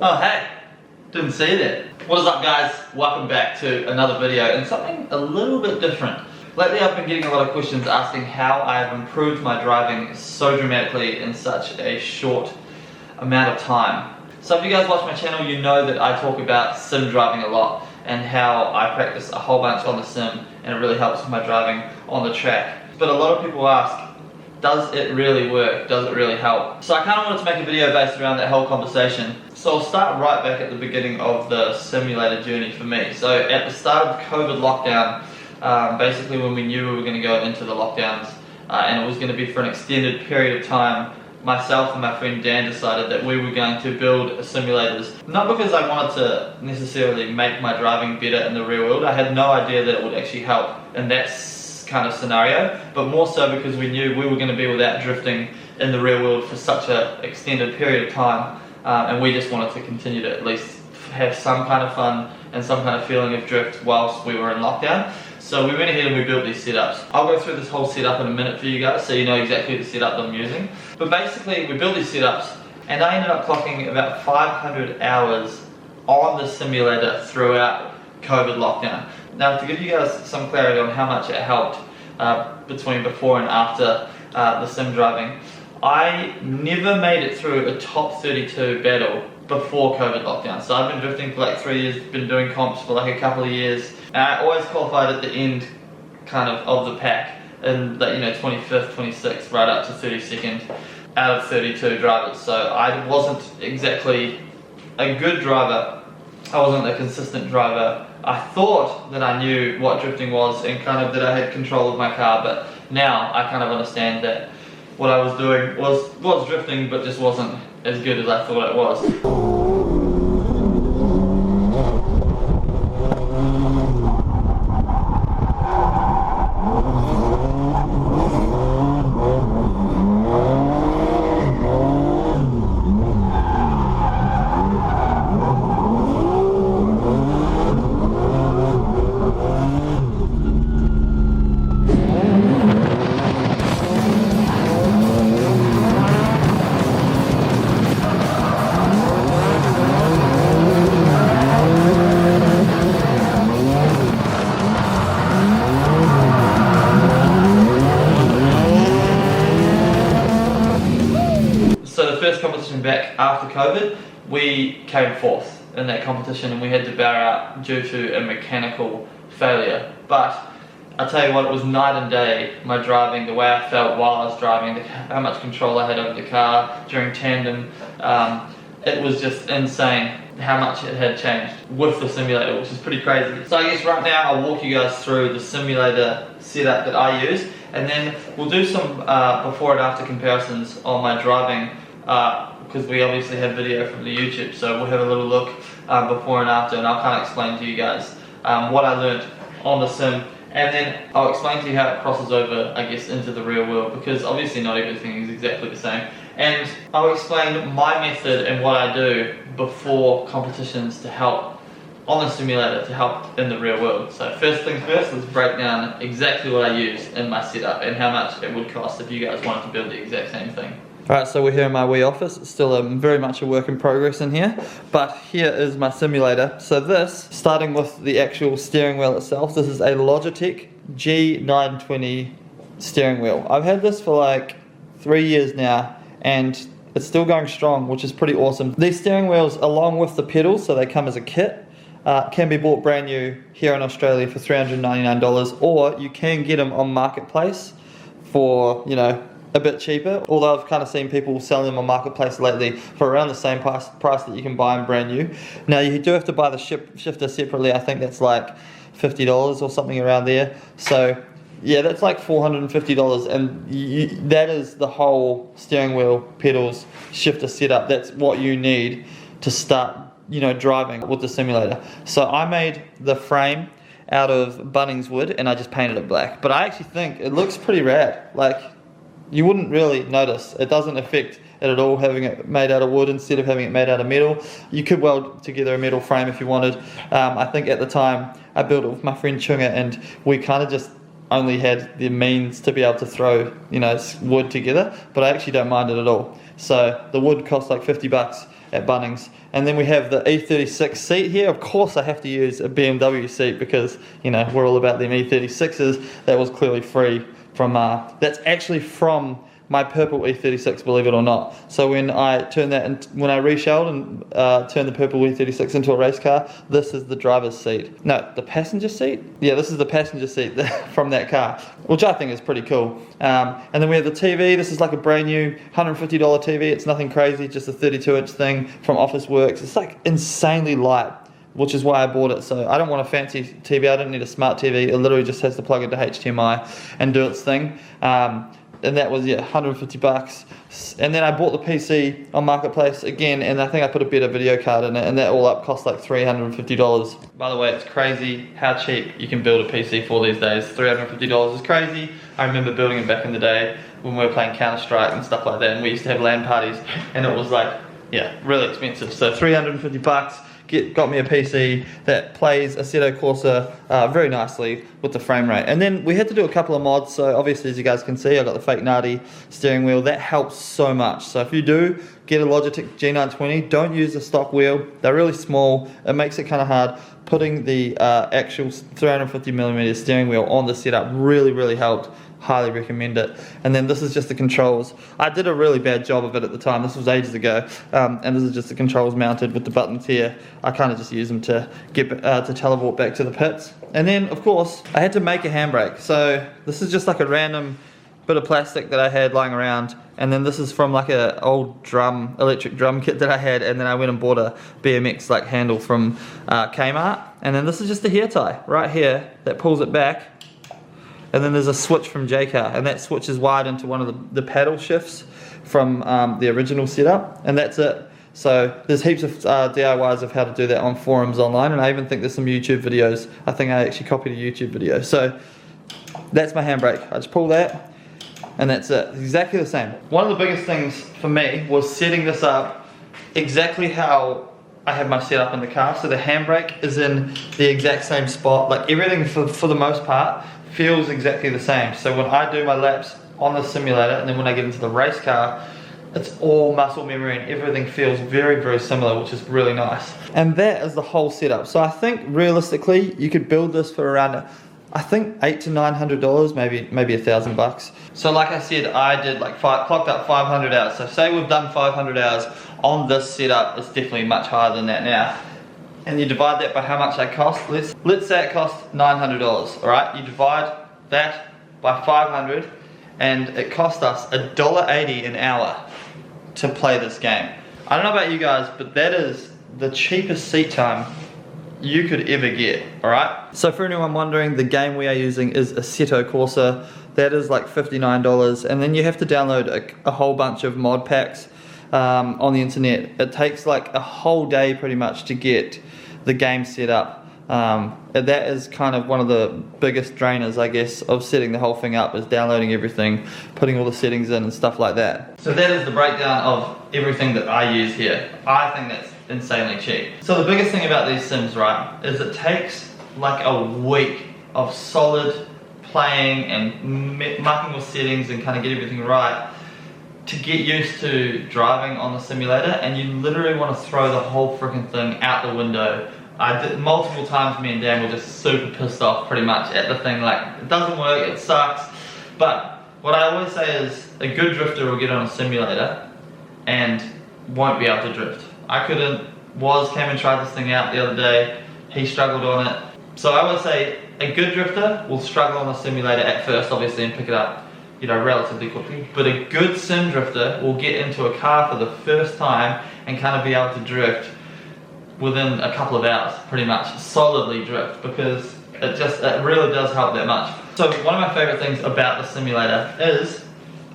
Oh hey, didn't see that. What is up guys? Welcome back to another video and something a little bit different. Lately I've been getting a lot of questions asking how I've improved my driving so dramatically in such a short amount of time. So if you guys watch my channel, you know that I talk about sim driving a lot and how I practice a whole bunch on the sim and it really helps with my driving on the track. But a lot of people ask, does it really work? Does it really help? So I kind of wanted to make a video based around that whole conversation. So I'll start right back at the beginning of the simulator journey for me. So at the start of COVID lockdown, basically when we knew we were going to go into the lockdowns and it was going to be for an extended period of time, myself and my friend Dan decided that we were going to build simulators. Not because I wanted to necessarily make my driving better in the real world. I had no idea that it would actually help in that kind of scenario, but more so because we knew we were going to be without drifting in the real world for such an extended period of time, and we just wanted to continue to at least have some kind of fun and some kind of feeling of drift whilst we were in lockdown. So we went ahead and we built these setups. I'll go through this whole setup in a minute for you guys so you know exactly the setup that I'm using. But basically we built these setups and I ended up clocking about 500 hours on the simulator throughout COVID lockdown. Now to give you guys some clarity on how much it helped between before and after the sim driving, I never made it through a top 32 battle before COVID lockdown. So I've been drifting for like 3 years, been doing comps for like a couple of years, and I always qualified at the end kind of the pack in the 25th, 26th, right up to 32nd out of 32 drivers. So I wasn't exactly a good driver, I wasn't a consistent driver. I thought that I knew what drifting was and kind of that I had control of my car, but now I kind of understand that what I was doing was drifting, but just wasn't as good as I thought it was. Competition back after COVID, we came fourth in that competition and we had to bow out due to a mechanical failure. But I'll tell you what, it was night and day, my driving, the way I felt while I was driving, how much control I had over the car during tandem. It was just insane how much it had changed with the simulator, which is pretty crazy. So I guess right now I'll walk you guys through the simulator setup that I use, and then we'll do some before and after comparisons on my driving, because we obviously have video from the YouTube, so we'll have a little look before and after, and I'll kind of explain to you guys what I learned on the sim, and then I'll explain to you how it crosses over, I guess, into the real world, because obviously not everything is exactly the same, and I'll explain my method and what I do before competitions to help on the simulator to help in the real world. So first things first, let's break down exactly what I use in my setup and how much it would cost if you guys wanted to build the exact same thing. Alright, so we're here in my wee office. It's still very much a work in progress in here, but here is my simulator. So this, starting with the actual steering wheel itself, this is a Logitech G920 steering wheel. I've had this for like 3 years now and it's still going strong, which is pretty awesome. These steering wheels, along with the pedals, so they come as a kit, can be bought brand new here in Australia for $399, or you can get them on Marketplace for, a bit cheaper, although I've kind of seen people selling them on Marketplace lately for around the same price that you can buy them brand new. Now you do have to buy the shifter separately. I think that's like $50 or something around there. So yeah, that's like $450, and that is the whole steering wheel, pedals, shifter setup. That's what you need to start, driving with the simulator. So I made the frame out of Bunnings wood and I just painted it black. But I actually think it looks pretty rad. Like, you wouldn't really notice. It doesn't affect it at all having it made out of wood instead of having it made out of metal. You could weld together a metal frame if you wanted. I think at the time I built it with my friend Chunga, and we kind of just only had the means to be able to throw, wood together, but I actually don't mind it at all. So the wood costs like $50 at Bunnings. And then we have the E36 seat here. Of course I have to use a BMW seat because, you know, we're all about them E36s. That was clearly free from, that's actually from my purple E36, believe it or not. So when I turned that, when I reshelled and turned the purple E36 into a race car, this is the driver's seat. No, the passenger seat? Yeah, this is the passenger seat from that car, which I think is pretty cool. And then we have the TV. This is like a brand new $150 TV. It's nothing crazy, just a 32-inch thing from Officeworks. It's like insanely light, which is why I bought it. So I don't want a fancy TV. I don't need a smart TV. It literally just has to plug into HDMI and do its thing. And that was, yeah, 150 bucks. And then I bought the PC on Marketplace again, and I think I put a better video card in it, and that all up cost like $350. By the way, it's crazy how cheap you can build a PC for these days. $350 is crazy. I remember building it back in the day when we were playing Counter-Strike and stuff like that, and we used to have LAN parties, and it was like, yeah, really expensive. So 350 bucks. Got me a PC that plays Assetto Corsa very nicely with the frame rate. And then we had to do a couple of mods, so obviously as you guys can see I got the fake Nardi steering wheel. That helps so much. So if you do get a Logitech G920, don't use the stock wheel. They're really small. It makes it kind of hard. Putting the actual 350mm steering wheel on the setup really helped. Highly recommend it. And then this is just the controls. I did a really bad job of it at the time. This was ages ago. And this is just the controls mounted with the buttons here. I kind of just use them to get to teleport back to the pits. And then, of course, I had to make a handbrake. So this is just like a random bit of plastic that I had lying around. And then this is from like a old electric drum kit that I had. And then I went and bought a BMX like handle from Kmart. And then this is just a hair tie right here that pulls it back. And then there's a switch from Jaycar, and that switch is wired into one of the paddle shifts from the original setup, and that's it. So there's heaps of DIYs of how to do that on forums online, and I even think there's some YouTube videos. I think I actually copied a YouTube video. So that's my handbrake. I just pull that, and that's it. It's exactly the same. One of the biggest things for me was setting this up exactly how I have my setup in the car. So the handbrake is in the exact same spot. Like everything for the most part feels exactly the same. So when I do my laps on the simulator and then when I get into the race car, it's all muscle memory and everything feels very similar, which is really nice. And that is the whole setup. So I think realistically you could build this for around, I think $800 to $900, maybe $1,000. So like I said, I did like clocked up 500 hours. So say we've done 500 hours on this setup, it's definitely much higher than that now. And you divide that by how much that cost. Let's say it cost $900, all right? You divide that by 500 and it cost us $1.80 an hour to play this game. I don't know about you guys, but that is the cheapest seat time you could ever get, all right? So for anyone wondering, the game we are using is Assetto Corsa. That is like $59, and then you have to download a whole bunch of mod packs on the internet. It takes like a whole day pretty much to get the game set up. That is kind of one of the biggest drainers, I guess, of setting the whole thing up, is downloading everything, putting all the settings in and stuff like that. So that is the breakdown of everything that I use here. I think that's insanely cheap. So the biggest thing about these sims, right, is it takes like a week of solid playing and mucking with settings and kind of get everything right to get used to driving on the simulator, and you literally want to throw the whole freaking thing out the window. I did multiple times. Me and Dan were just super pissed off pretty much at the thing, like it doesn't work, it sucks. But what I always say is a good drifter will get on a simulator and won't be able to drift. I couldn't. Came and tried this thing out the other day, he struggled on it. So I would say a good drifter will struggle on the simulator at first, obviously, and pick it up, you know, relatively quickly. But a good sim drifter will get into a car for the first time and kind of be able to drift within a couple of hours, pretty much, solidly drift, because it really does help that much. So one of my favorite things about the simulator is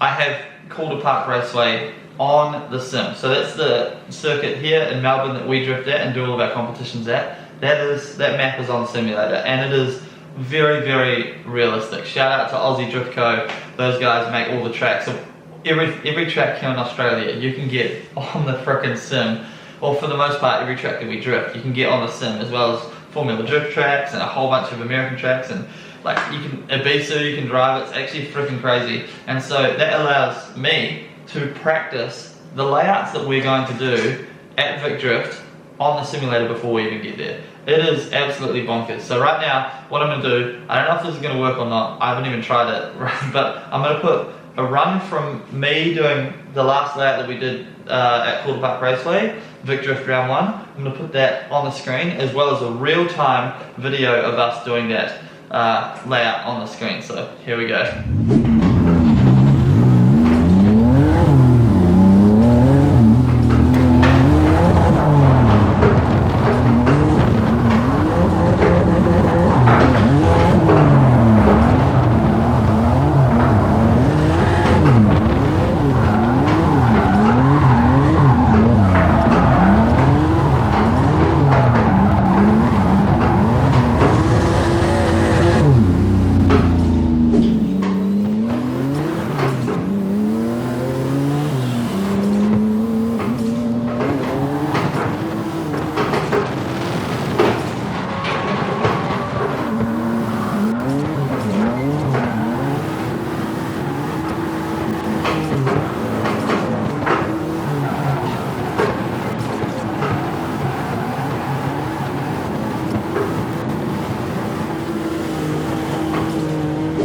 I have Calder Park Raceway on the sim. So that's the circuit here in Melbourne that we drift at and do all of our competitions at. That map is on the simulator, and it is very realistic. Shout out to Aussie Drift Co. Those guys make all the tracks. So every track here in Australia you can get on the frickin' sim, or for the most part every track that we drift you can get on the sim, as well as Formula Drift tracks and a whole bunch of American tracks, and like Ibiza you can drive. It's actually freaking crazy. And so that allows me to practice the layouts that we're going to do at Vic Drift on the simulator before we even get there. It is absolutely bonkers. So right now, what I'm going to do, I don't know if this is going to work or not, I haven't even tried it, but I'm going to put a run from me doing the last layout that we did at Calder Park Raceway, Vic Drift round 1. I'm going to put that on the screen, as well as a real-time video of us doing that layout on the screen. So here we go.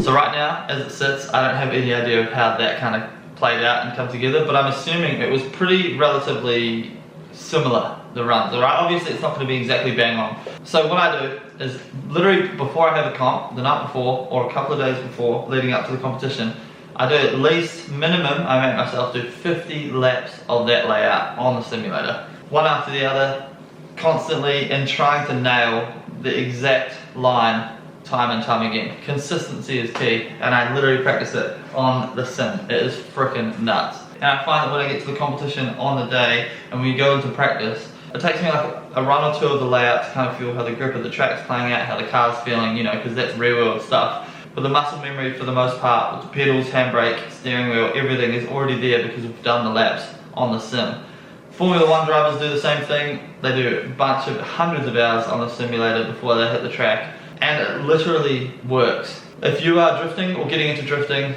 So right now, as it sits, I don't have any idea of how that kind of played out and come together, but I'm assuming it was pretty relatively similar, the runs, alright? Obviously it's not going to be exactly bang on. So what I do is, literally before I have a comp, the night before, or a couple of days before, leading up to the competition, I do at least, minimum, I make myself do 50 laps of that layout on the simulator. One after the other, constantly, and trying to nail the exact line time and time again. Consistency is key, and I literally practice it on the sim. It is freaking nuts. And I find that when I get to the competition on the day and we go into practice, it takes me like a run or two of the layout to kind of feel how the grip of the track's playing out, how the car's feeling, you know, because that's real world stuff. But the muscle memory for the most part, with the pedals, handbrake, steering wheel, everything is already there because we've done the laps on the sim. Formula 1 drivers do the same thing. They do a bunch of hundreds of hours on the simulator before they hit the track. And it literally works. If you are drifting or getting into drifting,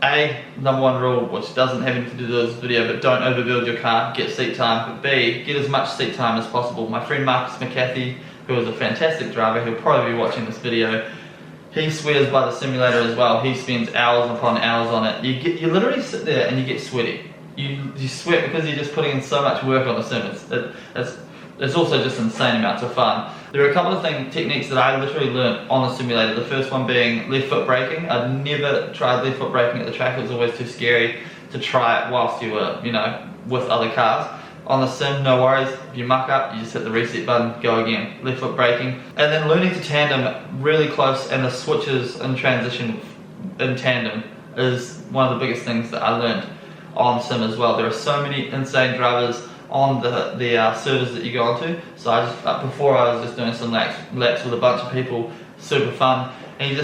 number one rule, which doesn't have anything to do with this video, but don't overbuild your car, get seat time. But B, get as much seat time as possible. My friend Marcus McCarthy, who is a fantastic driver, he'll probably be watching this video, he swears by the simulator as well. He spends hours upon hours on it. You literally sit there and you get sweaty. You sweat because you're just putting in so much work on the sim. It's also just insane amounts of fun. There are a couple of techniques that I literally learned on the simulator. The first one being left foot braking. I'd never tried left foot braking at the track. It was always too scary to try it whilst you were, you know, with other cars. On the sim, no worries. If you muck up, you just hit the reset button, go again. Left foot braking. And then learning to tandem really close, and the switches and transition in tandem is one of the biggest things that I learned on sim as well. There are so many insane drivers on the servers that you go onto. So before I was just doing some laps with a bunch of people, super fun, and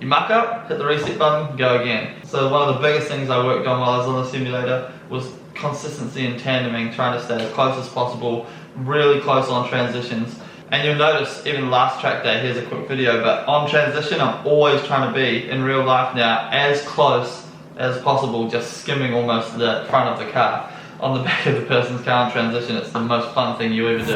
you muck up, hit the reset button, go again. So one of the biggest things I worked on while I was on the simulator was consistency in tandeming, trying to stay as close as possible, really close on transitions. And you'll notice even last track day, here's a quick video, but on transition I'm always trying to be, in real life now, as close as possible, just skimming almost the front of the car. On the back of the person's car in transition, it's the most fun thing you ever do.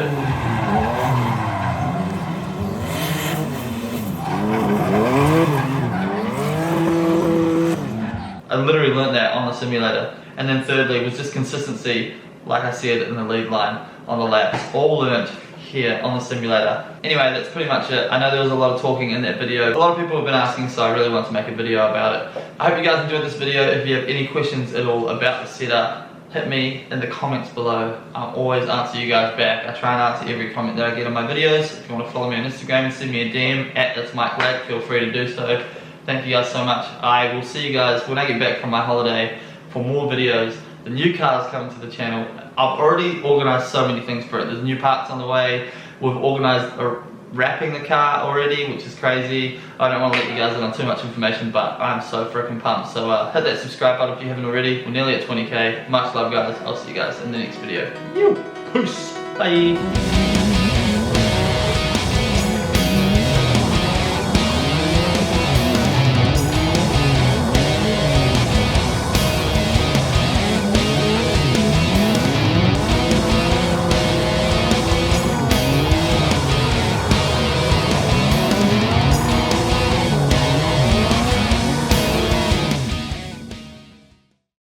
I literally learned that on the simulator. And then thirdly was just consistency, like I said in the lead line on the laps. All learnt here on the simulator. Anyway, that's pretty much it. I know there was a lot of talking in that video. A lot of people have been asking, so I really want to make a video about it. I hope you guys enjoyed this video. If you have any questions at all about the setup, hit me in the comments below. I'll always answer you guys back. I try and answer every comment that I get on my videos. If you want to follow me on Instagram and send me a DM at It's Mike Lack, feel free to do so. Thank you guys so much. I will see you guys when I get back from my holiday for more videos. The new car's coming to the channel. I've already organised so many things for it. There's new parts on the way. We've organised wrapping the car already, which is crazy. I don't want to let you guys in on too much information, but I'm so freaking pumped. So hit that subscribe button if you haven't already. We're nearly at 20k. Much love, guys. I'll see you guys in the next video. Peace. Bye.